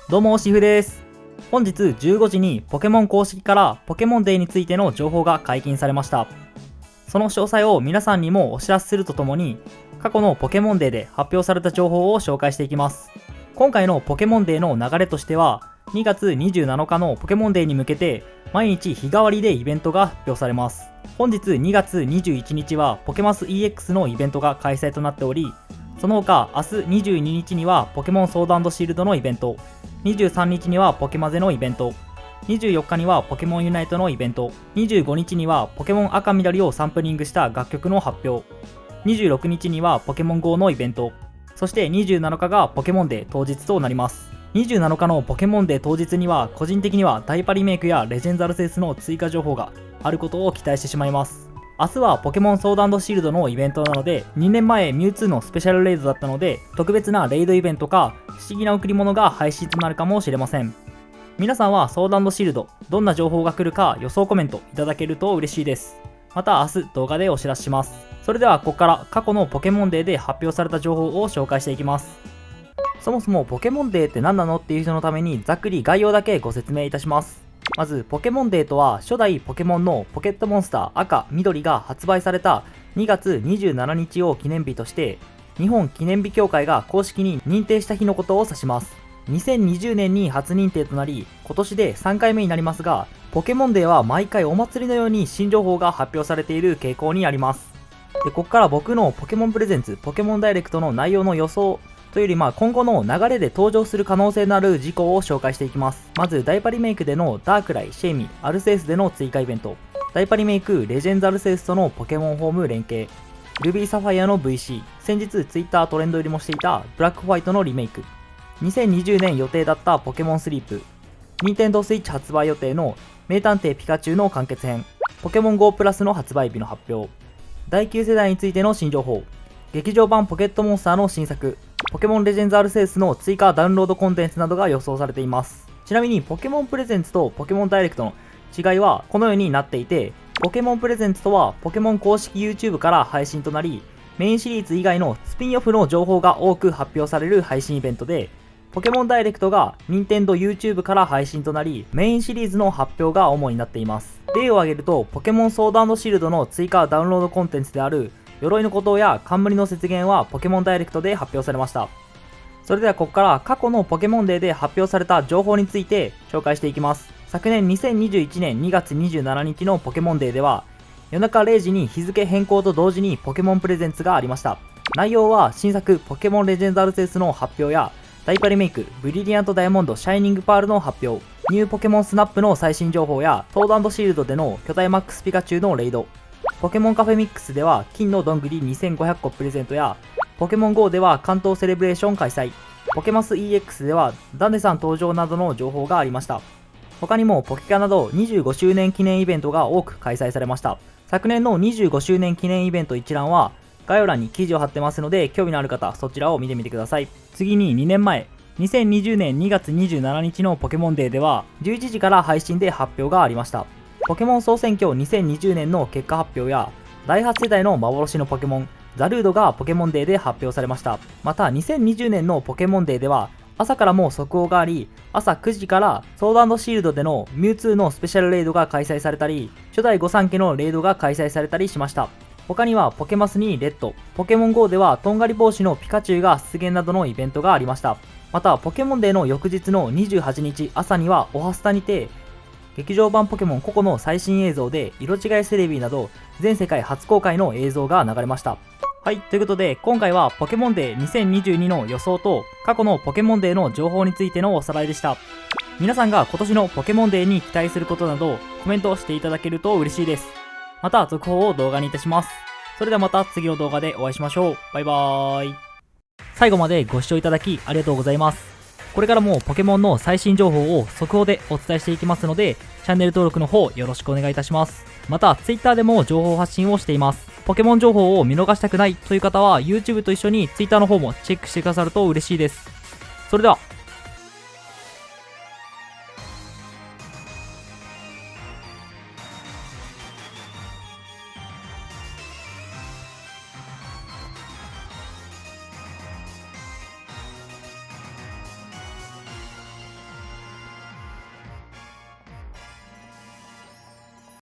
どうもシフです。本日15時にポケモン公式からポケモンデーについての情報が解禁されました。その詳細を皆さんにもお知らせするとともに、過去のポケモンデーで発表された情報を紹介していきます。今回のポケモンデーの流れとしては、2月27日のポケモンデーに向けて毎日日替わりでイベントが発表されます。本日2月21日はポケマス EX のイベントが開催となっており、その他明日22日にはポケモンソード&シールドのイベント、23日にはポケマゼのイベント、24日にはポケモンユナイトのイベント、25日にはポケモン赤緑をサンプリングした楽曲の発表、26日にはポケモン GO のイベント、そして27日がポケモンデー当日となります。27日のポケモンデー当日には個人的にはダイパリメイクやレジェンドアルセウスの追加情報があることを期待してしまいます。明日はポケモンソード&シールドのイベントなので、2年前ミュウツーのスペシャルレイドだったので、特別なレイドイベントか不思議な贈り物が配信となるかもしれません。皆さんはソード&シールドどんな情報が来るか予想コメントいただけると嬉しいです。また明日動画でお知らせします。それではここから過去のポケモンデーで発表された情報を紹介していきます。そもそもポケモンデーって何なのっていう人のためにざっくり概要だけご説明いたします。まずポケモンデーとは初代ポケモンのポケットモンスター赤緑が発売された2月27日を記念日として日本記念日協会が公式に認定した日のことを指します。2020年に初認定となり、今年で3回目になりますが、ポケモンデーは毎回お祭りのように新情報が発表されている傾向にあります。で、ここから僕のポケモンプレゼンツポケモンダイレクトの内容の予想というより今後の流れで登場する可能性のある事項を紹介していきます。まずダイパリメイクでのダークライ、シェイミ、アルセウスでの追加イベント、ダイパリメイクレジェンドアルセウスとのポケモンホーム連携、ルビーサファイアの VC、先日ツイッタートレンド入りもしていたブラックホワイトのリメイク、2020年予定だったポケモンスリープ、任天堂スイッチ発売予定の名探偵ピカチュウの完結編、ポケモン GO プラスの発売日の発表、第9世代についての新情報、劇場版ポケットモンスターの新作、ポケモンレジェンズアルセウスの追加ダウンロードコンテンツなどが予想されています。ちなみにポケモンプレゼンツとポケモンダイレクトの違いはこのようになっていて、ポケモンプレゼンツとはポケモン公式 YouTube から配信となり、メインシリーズ以外のスピンオフの情報が多く発表される配信イベントで、ポケモンダイレクトが任天堂 YouTube から配信となり、メインシリーズの発表が主になっています。例を挙げると、ポケモンソード&シールドの追加ダウンロードコンテンツである鎧の孤島や冠の雪原はポケモンダイレクトで発表されました。それではここから過去のポケモンデーで発表された情報について紹介していきます。昨年2021年2月27日のポケモンデーでは、夜中0時に日付変更と同時にポケモンプレゼンツがありました。内容は新作ポケモンレジェンドアルセウスの発表や、ダイパリメイクブリリアントダイヤモンドシャイニングパールの発表、ニューポケモンスナップの最新情報や、ソード&シールドでの巨大マックスピカチュウのレイド、ポケモンカフェミックスでは金のどんぐり2500個プレゼントや、ポケモン GO では関東セレブレーション開催、ポケマス EX ではダネさん登場などの情報がありました。他にもポケカなど25周年記念イベントが多く開催されました。昨年の25周年記念イベント一覧は概要欄に記事を貼ってますので、興味のある方そちらを見てみてください。次に2年前、2020年2月27日のポケモンデーでは11時から配信で発表がありました。ポケモン総選挙2020年の結果発表や、第8世代の幻のポケモンザルードがポケモンデーで発表されました。また2020年のポケモンデーでは朝からも速報があり、朝9時からソード&シールドでのミュウツーのスペシャルレイドが開催されたり、初代御三家のレイドが開催されたりしました。他にはポケマスにレッド、ポケモン GO ではとんがり帽子のピカチュウが出現などのイベントがありました。またポケモンデーの翌日の28日朝にはオハスタにて劇場版ポケモンココの最新映像で色違いセレビなど全世界初公開の映像が流れました。はい、ということで今回はポケモンデー2022の予想と過去のポケモンデーの情報についてのおさらいでした。皆さんが今年のポケモンデーに期待することなどコメントしていただけると嬉しいです。また続報を動画にいたします。それではまた次の動画でお会いしましょう。バイバーイ。最後までご視聴いただきありがとうございます。これからもポケモンの最新情報を速報でお伝えしていきますので、チャンネル登録の方よろしくお願いいたします。また Twitter でも情報発信をしています。ポケモン情報を見逃したくないという方は YouTube と一緒に Twitter の方もチェックしてくださると嬉しいです。それでは。